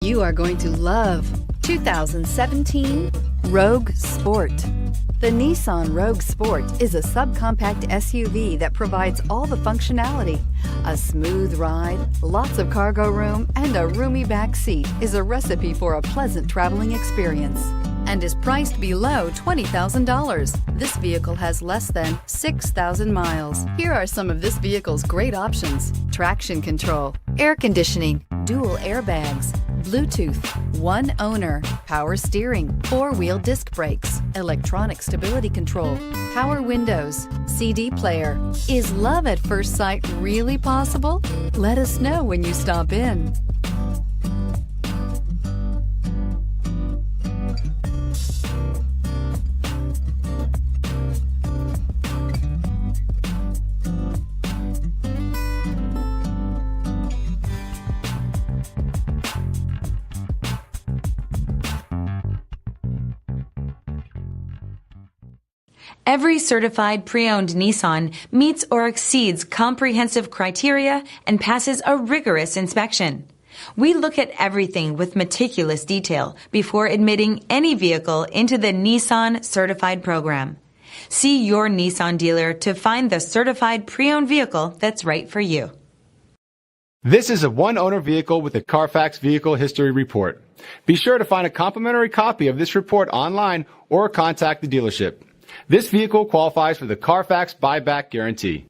You are going to love 2017 Rogue Sport. The Nissan Rogue Sport is a subcompact SUV that provides all the functionality. A smooth ride, lots of cargo room, and a roomy back seat is a recipe for a pleasant traveling experience and is priced below $20,000. This vehicle has less than 6,000 miles. Here are some of this vehicle's great options: traction control, air conditioning, dual airbags, Bluetooth, one owner, power steering, four-wheel disc brakes, electronic stability control, power windows, CD player. Is love at first sight really possible? Let us know when you stop in. Every certified pre-owned Nissan meets or exceeds comprehensive criteria and passes a rigorous inspection. We look at everything with meticulous detail before admitting any vehicle into the Nissan Certified Program. See your Nissan dealer to find the certified pre-owned vehicle that's right for you. This is a one-owner vehicle with a CARFAX Vehicle History Report. Be sure to find a complimentary copy of this report online or contact the dealership. This vehicle qualifies for the CARFAX buyback guarantee.